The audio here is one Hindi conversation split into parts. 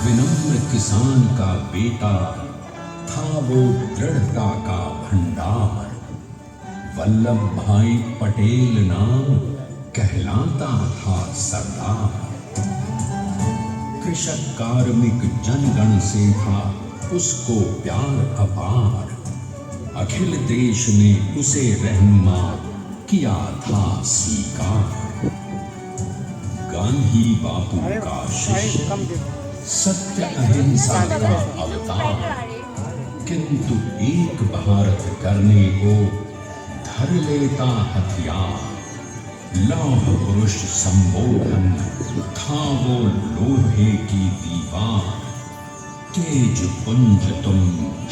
विनम्र किसान का बेटा था वो दृढ़ता का भंडार। वल्लभ भाई पटेल नाम कहलाता था सरदार। कृषक कार्मिक जनगण से था उसको प्यार अपार। अखिल देश ने उसे रहनुमा किया था स्वीकार। गांधी बापू का शिष्य, सत्य अहिंसा का अवतार। किंतु एक भारत करने को धर लेता हथियार। लौह पुरुष संबोधन था वो लोहे की दीवार। तेज पुंज तुम,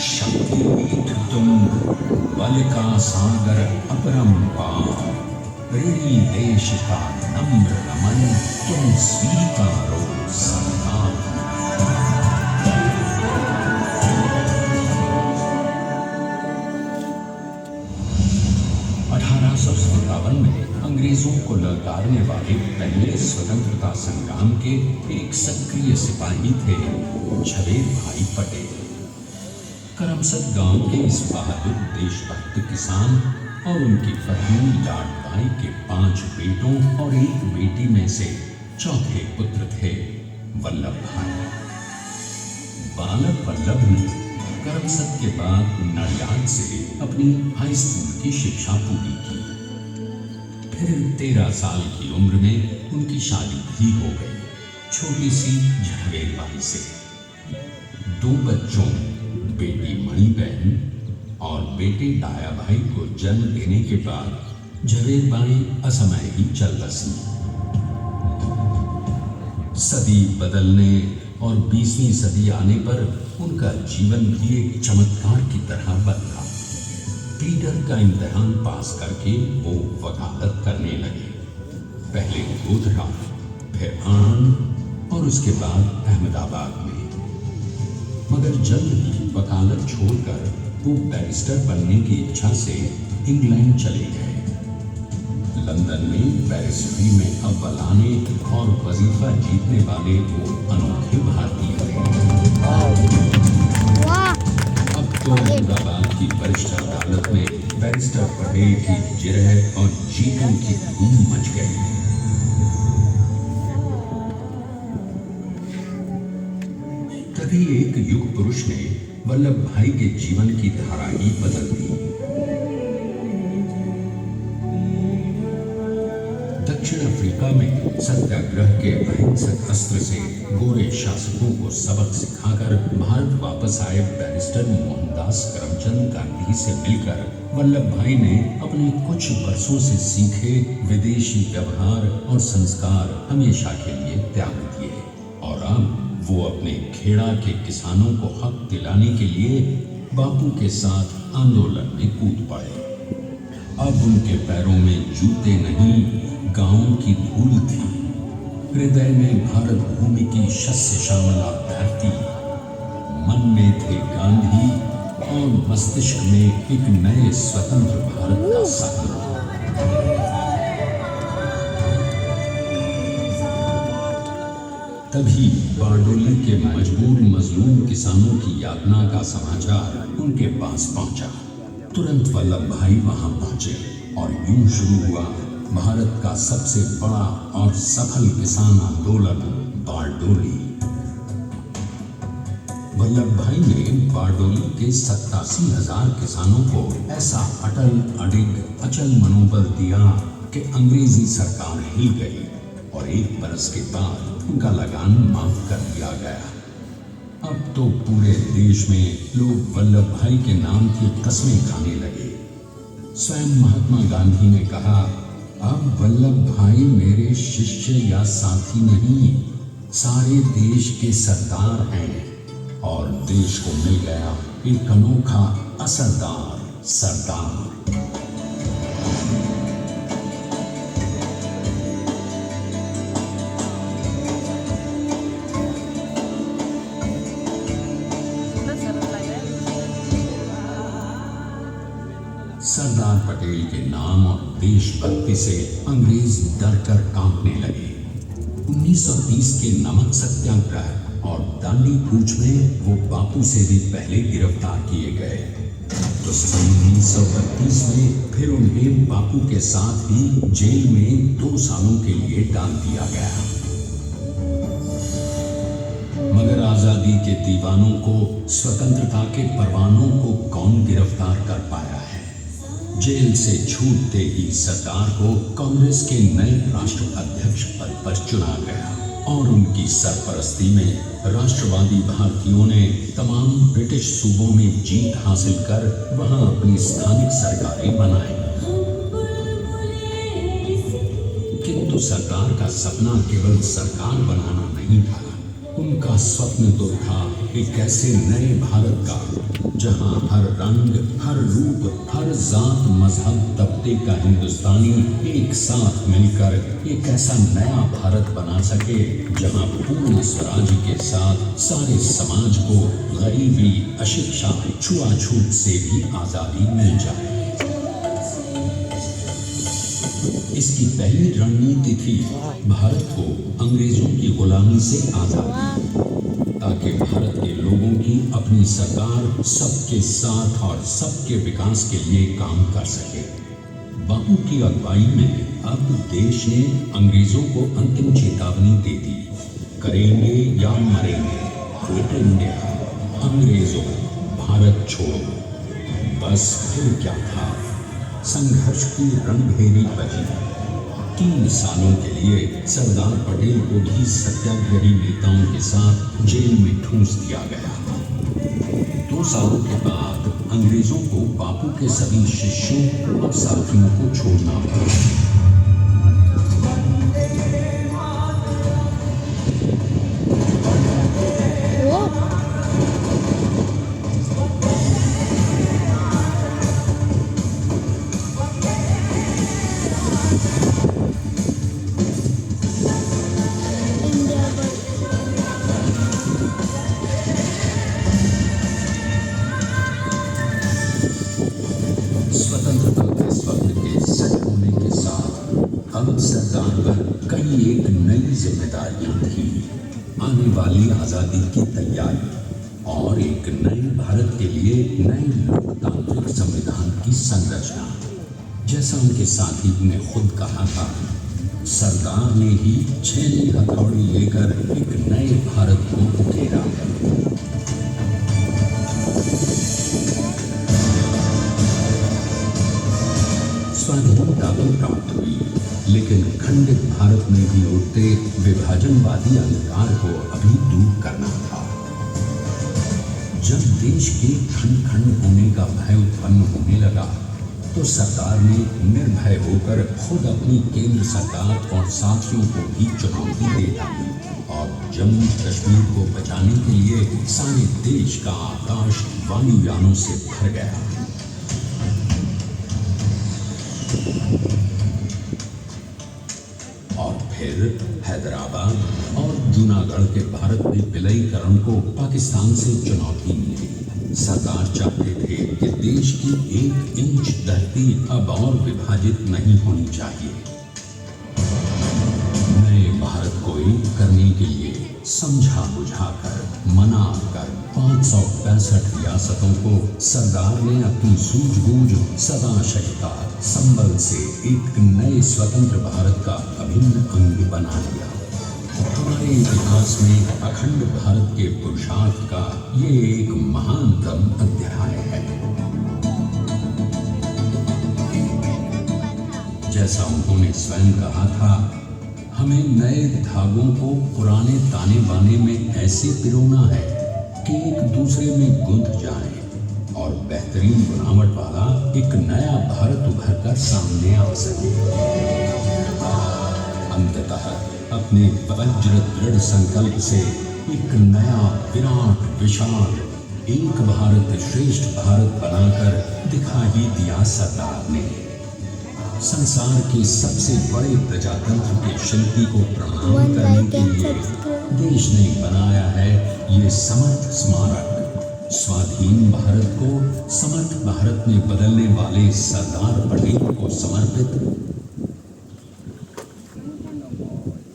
शक्तिपीठ तुम, बल का सागर अपरंपार। ऋणी देश का नम्र नमन तुम स्वीकारो सरदार। 1857 में अंग्रेजों को ललकारने वाले पहले स्वतंत्रता संग्राम के एक सक्रिय सिपाही थे झवेर भाई पटेल। करमसद गांव के इस बहादुर देशभक्त किसान और उनकी पत्नी लाडबाई के 5 बेटों और 1 बेटी में से चौथे पुत्र थे वल्लभ भाई। बालक वल्लभ ने करमसद के बाद नडियाद से अपनी हाई स्कूल की शिक्षा पूरी की। फिर 13 साल की उम्र में उनकी शादी भी हो गई छोटी सी झवेर बाई से। 2 बच्चों, बेटी मणिबहन और बेटे डाया भाई को जन्म देने के बाद झवेर बाई असमय ही चल बसी। सदी बदलने और 20वीं सदी आने पर उनका जीवन भी एक चमत्कार की तरह बदला। पीटर का इम्तिहान पास करके वो वकालत करने लगे। पहले गोधरा, फिर आणंद और उसके बाद अहमदाबाद में। मगर जल्द ही वकालत छोड़कर वो बैरिस्टर बनने की इच्छा से इंग्लैंड चले गए। लंदन में बैरिस्टरी में अव्वल आने और वजीफा जीतने वाले वो अनोखे भारतीय थे। अब तो अहमदाबाद की वरिष्ठ अदालत में बैरिस्टर पटेल की जिरह और जीतों की धूम मच गई। तभी एक युग पुरुष ने वल्लभ भाई के जीवन की धारा ही बदल दी। दक्षिण अफ्रीका में सत्याग्रह के अहिंसक अस्त्र से गोरे शासकों को सबक सिखाकर भारत वापस आए बैरिस्टर मोहनदास करमचंद गांधी से मिलकर वल्लभ भाई ने अपने कुछ वर्षों से सीखे विदेशी व्यवहार और संस्कार हमेशा के लिए त्याग दिए और अब वो अपने खेड़ा के किसानों को हक दिलाने के लिए बापू के साथ आंदोलन में कूद पड़े। अब उनके पैरों में जूते नहीं, गांवों की धूल थी। हृदय में भारत भूमि की शस्य श्यामला धरती, मन में थे गांधी और मस्तिष्क में एक नए स्वतंत्र भारत का सपना। तभी बारडोली के मजबूर मजलूम किसानों की यातना का समाचार उनके पास पहुंचा। तुरंत वल्लभ भाई वहां पहुंचे और यूं शुरू हुआ भारत का सबसे बड़ा और सफल किसान आंदोलन, बारडोली। वल्लभ भाई ने बारडोली के 87,000 किसानों को ऐसा अटल, अडिग, अचल मनोबल दिया कि अंग्रेजी सरकार हिल गई और 1 बरस के बाद उनका लगान माफ कर दिया गया। अब तो पूरे देश में लोग वल्लभ भाई के नाम की कस्में खाने लगे। स्वयं महात्मा गांधी ने कहा, अब वल्लभ भाई मेरे शिष्य या साथी नहीं, सारे देश के सरदार हैं। और देश को मिल गया एक अनोखा असरदार सरदार। सरदार पटेल के नाम और देशभक्ति से अंग्रेज डर कर कांपने लगे। 1930 के नमक सत्याग्रह और दांडी कूच में वो बापू से भी पहले गिरफ्तार किए गए। तो सन 1932 में फिर उन्हें बापू के साथ ही जेल में 2 सालों के लिए डाल दिया गया। मगर आजादी के दीवानों को, स्वतंत्रता के परवानों को कौन गिरफ्तार कर पाया है। जेल से छूटते ही सरदार को कांग्रेस के नए राष्ट्र अध्यक्ष पद पर चुना गया और उनकी सरपरस्ती में राष्ट्रवादी भारतीयों ने तमाम ब्रिटिश सूबों में जीत हासिल कर वहां अपनी स्थानिक सरकारें बनाई। किंतु सरदार का सपना केवल सरकार बनाना नहीं था। उनका स्वप्न तो था एक ऐसे नए भारत का जहां हर रंग, हर रूप, हर जात, मजहब, तबके का हिंदुस्तानी एक साथ मिलकर एक ऐसा नया भारत बना सके जहां पूर्ण स्वराज के साथ सारे समाज को गरीबी, अशिक्षा, छुआछूत से भी आजादी मिल जाए। इसकी पहली रणनीति थी भारत को अंग्रेजों की गुलामी से आजादी, ताकि भारत के लोगों की अपनी सरकार सबके साथ और सबके विकास के लिए काम कर सके। बापू की अगुवाई में अब देश ने अंग्रेजों को अंतिम चेतावनी दे दी, करेंगे या मरेंगे, क्विट इंडिया, अंग्रेजों भारत छोड़ो। बस फिर क्या था, संघर्ष की रणभेरी बजी। 3 सालों के लिए सरदार पटेल को भी सत्याग्रही नेताओं के साथ जेल में ठूंस दिया गया। 2 सालों के बाद अंग्रेजों को बापू के सभी शिष्यों और साथियों को छोड़ना पड़ा। स्वतंत्रता के स्वप्न के सच होने के साथ अब सरकार पर कई एक नई जिम्मेदारियां थी। आने वाली आजादी की तैयारी और एक नए भारत के लिए नए लोकतांत्रिक संविधान की संरचना। जैसा उनके साथी ने खुद कहा था, सरदार ने ही 6 हथौड़ी लेकर एक नए भारत को उकेरा। स्वाधीनता तो प्राप्त हुई, लेकिन खंडित भारत में भी उठते विभाजनवादी अंधकार को अभी दूर करना था। जब देश के खंड खंड होने का भय उत्पन्न होने लगा, तो सरदार ने निर्भय होकर खुद अपनी केंद्र सरकार और साथियों को भी चुनौती दे डाली और जम्मू कश्मीर को बचाने के लिए सारे देश का आकाश वायुयानों से भर गया। और फिर हैदराबाद और जूनागढ़ के भारत में विलयीकरण को पाकिस्तान से चुनौती मिली। सरकार चाहते थे कि देश की 1 इंच धरती अब और विभाजित नहीं होनी चाहिए। नए भारत को एक करने के लिए समझा बुझाकर मना कर 565 रियासतों को सरदार ने अपनी सूझबूझ सदा शहीदा संबल से एक नए स्वतंत्र भारत का अभिन्न अंग बना लिया। हमारे इतिहास में अखंड भारत के पुरुषार्थ का ये एक महानतम अध्याय है। जैसा उन्होंने स्वयं कहा था, हमें नए धागों को पुराने ताने बाने में ऐसे पिरोना है कि एक दूसरे में गुंथ जाए और बेहतरीन बनावट वाला एक नया भारत उभर कर सामने आ सके। अंततः अपने वज्र दृढ़ संकल्प से एक नया विराट विशाल एक भारत श्रेष्ठ भारत बनाकर दिखा ही दिया सरदार ने। संसार के सबसे बड़े प्रजातंत्र के शिल्पी को प्रणाम करने के लिए देश ने बनाया है ये समर्थ स्मारक। स्वाधीन भारत को समर्थ भारत में बदलने वाले सरदार पटेल को समर्पित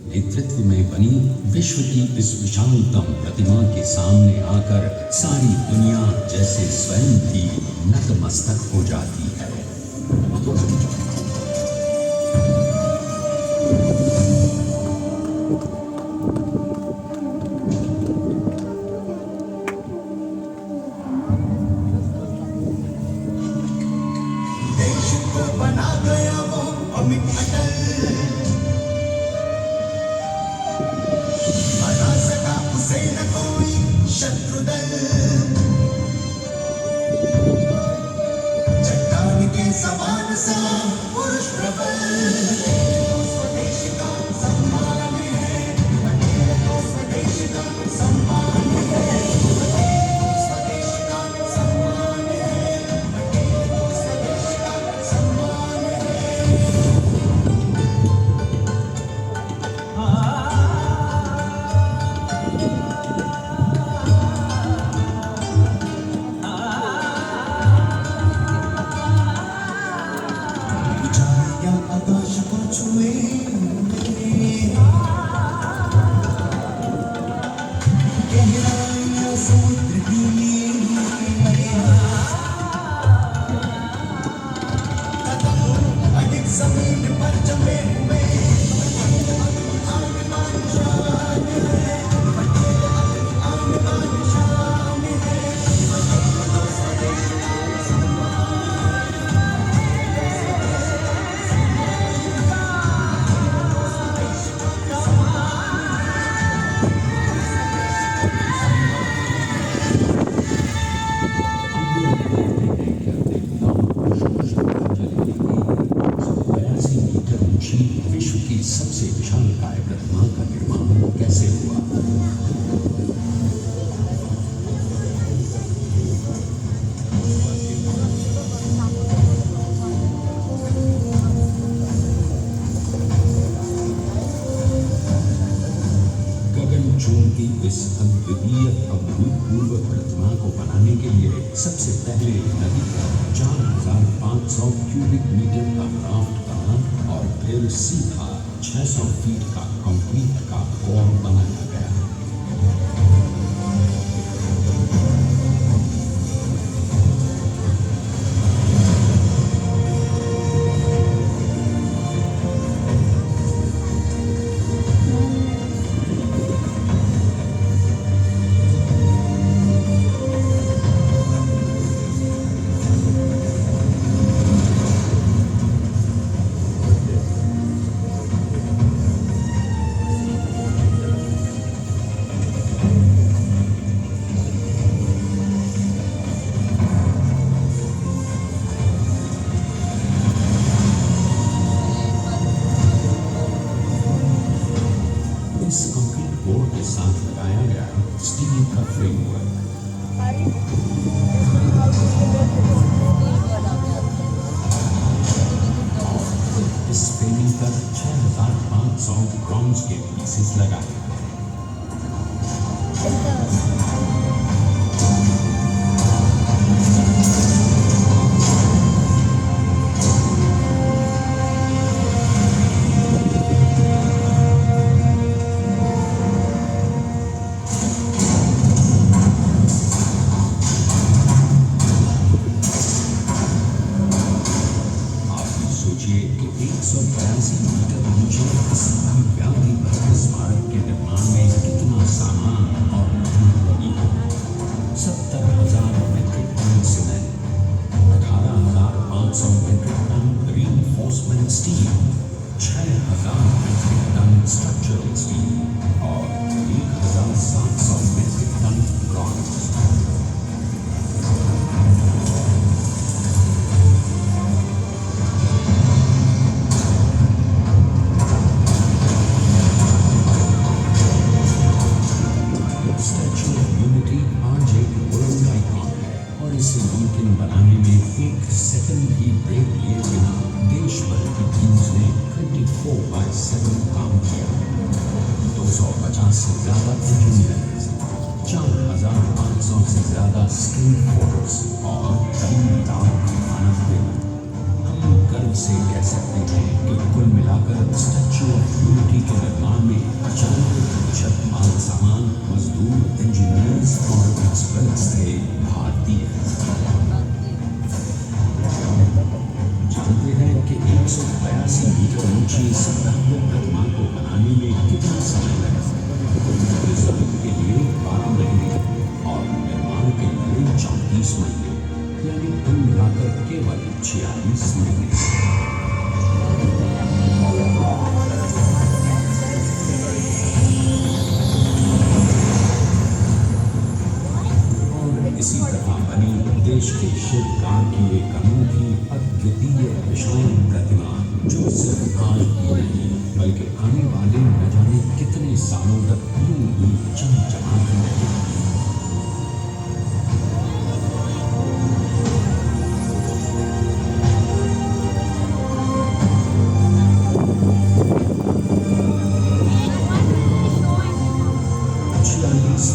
नेतृत्व में बनी विश्व की इस विशालतम प्रतिमा के सामने आकर सारी दुनिया जैसे स्वयं भी नतमस्तक हो जाती है। देश को बना गया वो अमित अटल, बना सका उसे न कोई शत्रुदल। चट्टान के समान सा पुरुष प्रबल, स्वदेश का सम्मान है, पटेल को स्वदेश का सम्मान है, स्वदेश का सम्मान है, पटेल को स्वदेश का सम्मान है। ऊंचाइयां आकाश को छुए गहराइयां समुद्र की कदम अधिक जमीन पर जमे हुए आसमान शान है, आसमान शान है। स्वदेश का सम्मान, विश्व की सबसे विशालकाय प्रतिमा का निर्माण कैसे हुआ। गगनचुंबी इस अद्वितीय अभूतपूर्व प्रतिमा को बनाने के लिए सबसे पहले नदी पर 4500 क्यूबिक मीटर का राफ्ट बना और फिर सीधा 600 फीट का कंक्रीट का कोर बनाया गया। फ्रेमवर्क। इस पेंटिंग पर 6500 ब्रॉन्ज के पीसेस लगाए। सोचिए कि 182 मीटर ऊंचे इस भव्य भव्य स्मारक के निर्माण में कितना सामान और मेहनत लगी हो। 70,000 metric ton cement, 18,500 metric ton reinforcement steel, 6,000 metric ton structural steel और 1,700 मेट्रिक टन ब्रॉन्ज। इसे मुमकिन बनाने में एक सेकंड भी ब्रेक लिए बिना देश भर की टीम्स ने 24/7 काम किया। 250 से ज्यादा इंजीनियर्स, 4,500 से ज्यादा स्किल फोर्स और 3 लाख मानव दिवस। हम गर्व से कह सकते हैं कि कुल मिलाकर स्टैच्यू ऑफ यूनिटी के निर्माण में 95% माल सामान, मजदूर, इंजीनियर्स और एक्सपर्ट्स थे भारतीय। जानते हैं कि 182 मीटर ऊंची इस भव्य प्रतिमा को बनाने में कितना समय लगा? डिजाइन के लिए 12 महीने और निर्माण के लिए 34 महीने, यानी कुल मिलाकर केवल 46 महीने। इसी तरह बनी देश के शिल्पकार की एक अनोखी अद्वितीय विशाल प्रतिमा, जो सिर्फ आज की नहीं बल्कि आने वाले न जाने कितने सालों तक यूं ही चमचमाती रहेगी।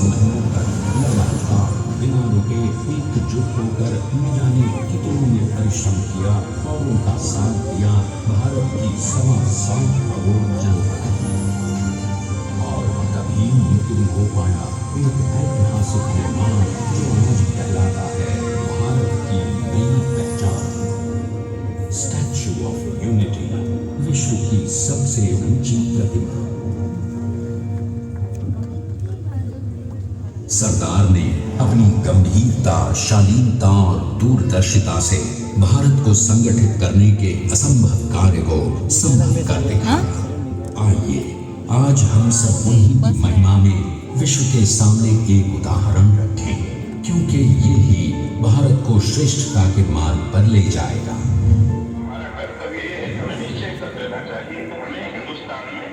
महीनों तक लगातार बिना रुके एकजुट होकर न जाने कितनों ने परिश्रम किया और उनका साथ दिया भारत की 1.25 करोड़ जनता। और तभी मुमकिन हो पाया एक ऐतिहासिक निर्माण जो आज कहलाता है भारत की नई पहचान। स्टैच्यू ऑफ यूनिटी, विश्व की सबसे ऊंची प्रतिमा। सरदार ने अपनी गंभीरता, शालीनता और दूरदर्शिता से भारत को संगठित करने के असंभव कार्य को संभव कर दिखाया। आइए आज हम सब उन्हीं की महिमा में विश्व के सामने एक उदाहरण रखें, क्योंकि ये ही भारत को श्रेष्ठता के मार्ग पर ले जाएगा। हमारा कर्तव्य है, हमें निश्चय कर देना चाहिए कि हमें हिंदुस्तान में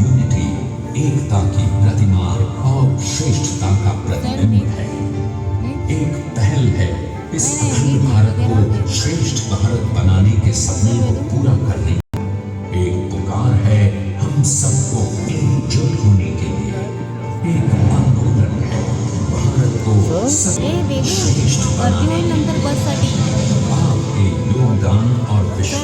यूनिटी एकता की प्रतिमा और श्रेष्ठता का प्रतिबिंब है। एक पहल है इस अखंड भारत को श्रेष्ठ भारत बनाने के सपने को पूरा करने। एक पुकार है हम सबको एकजुट होने के लिए। एक आंदोलन है भारत को श्रेष्ठ बनाने के लिए। आपके योगदान और विश्वास